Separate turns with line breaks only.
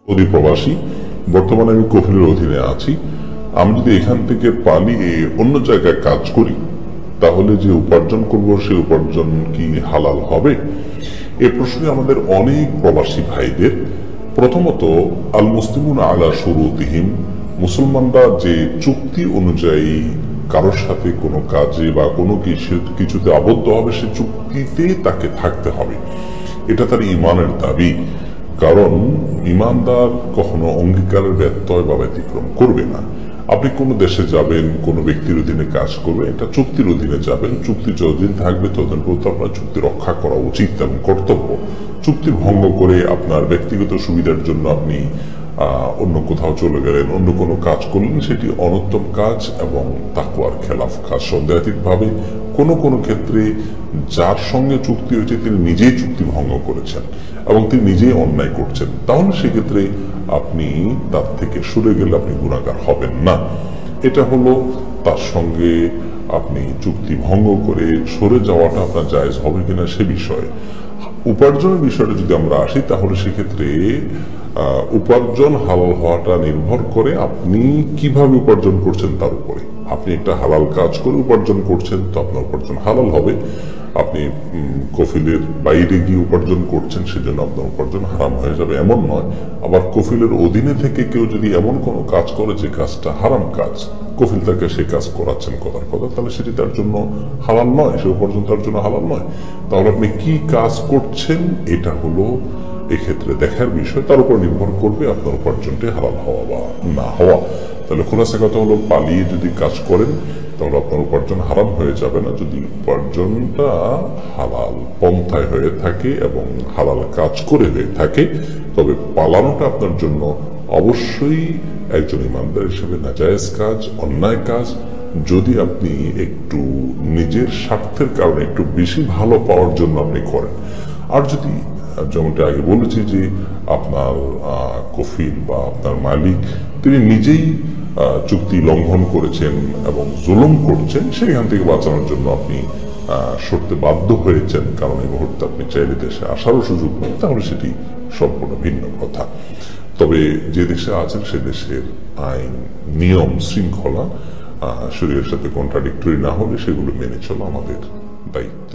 Saudi প্রবাসী, বর্তমানে আমি কফিলের অধীনে আছি। আমি যদি এখান থেকে পালিয়ে অন্য জায়গায় কাজ করি, তাহলে যে উপার্জন করব সেই উপার্জন কি হালাল হবে? এ প্রশ্নে আমাদের অনেক প্রবাসী ভাইদের, প্রথমত আল মুসলিমুন আলা শুরুতিহিম, মুসলমানরা যে চুক্তি অনুযায়ী কারোর সাথে কোনো কাজে বা কোনো কিছুতে আবদ্ধ হবে, সে চুক্তিতে তাকে থাকতে হবে। এটা তার ইমানের দাবি। কারণ ইমানদার কখনো অঙ্গীকারের ব্যত্যয় বা ব্যতিক্রম করবে না। আপনি কোনো দেশে যাবেন, কোনো ব্যক্তির অধীনে কাজ করবেন, এটা চুক্তির অধীনে যাবেন। চুক্তি যতদিন থাকবে ততদিন পর্যন্ত আপনার চুক্তি রক্ষা করা উচিত এবং কর্তব্য। চুক্তি ভঙ্গ করে আপনার ব্যক্তিগত সুবিধার জন্য আপনি অন্য কোথাও চলে গেলেন, অন্য কোনো কাজ করলেন, সেটি অনুত্তম কাজ এবং তাকওয়ার খেলাফ কাজ। সন্দেহাতীতভাবে কোনো কোনো ক্ষেত্রে যার সঙ্গে চুক্তি হয়েছে তিনি নিজেই চুক্তি ভঙ্গ করেছেন এবং তিনি নিজেই অন্যায় করছেন, তাহলে সেক্ষেত্রে আপনি তার থেকে সরে গেলে আপনি গুনাহগার হবেন না। এটা হলো তার সঙ্গে আপনি চুক্তি ভঙ্গ করে সরে যাওয়াটা আপনার জায়েজ হবে কিনা সে বিষয়ে। উপার্জনের বিষয়টা যদি আমরা আসি, তাহলে সেক্ষেত্রে উপার্জন হালাল হওয়াটা নির্ভর করে আপনি কিভাবে উপার্জন করছেন তার উপরে। আপনি একটা হালাল কাজ করে উপার্জন করছেন, তো আপনার উপার্জন হালাল হবে। আপনি কফিলের বাইরে গিয়ে উপার্জন করছেন, সেজন্য আপনার উপার্জন হারাম হয়ে যাবে এমন নয়। আবার কফিলের অধীনে থেকে কেউ যদি এমন কোনো কাজ করে যে কাজটা হারাম কাজ, কফিল তাকে সেই কাজ করাচ্ছেন কথার কথা, তাহলে সেটি তার জন্য হালাল নয়, সে উপার্জন তার জন্য হালাল নয়। তাহলে আপনি কি কাজ করছেন, এটা হলো এক্ষেত্রে দেখার বিষয়। তার উপর নির্ভর করবে আপনার উপার্জনটি হালাল হওয়া বা না হওয়া। তাহলে খোলাসা কথা হলো, পালিয়ে যদি কাজ করেন তাহলে আপনার উপার্জন হারাম হয়ে যাবে না, যদি উপার্জনটা হালাল পন্থায় হয়ে থাকে এবং হালাল কাজ করে হয়ে থাকে। তবে পালানোটা আপনার জন্য অবশ্যই একজন ইমানদার হিসেবে নাজায়েজ কাজ, অন্যায় কাজ। যদি আপনি একটু নিজের স্বার্থের কারণে একটু বেশি ভালো পাওয়ার জন্য আপনি করেন, আর যদি যেমনটা আগে বলেছি যে আপনার কফিল বা আপনার মালিক তিনি নিজেই চুক্তি লঙ্ঘন করেছেন এবং জুলুম করছেন, সেখান থেকে বাঁচানোর জন্য আপনি সরতে বাধ্য হয়েছেন, কারণ এই মুহূর্তে আপনি চাইলে দেশে আসারও সুযোগ নেই, তাহলে সেটি সম্পূর্ণ ভিন্ন কথা। তবে যে দেশে আছেন সে দেশের আইন, নিয়ম, শৃঙ্খলা শরীরের সাথে কন্ট্রাডিক্টরি না হলে সেগুলো মেনে চলা আমাদের দায়িত্ব।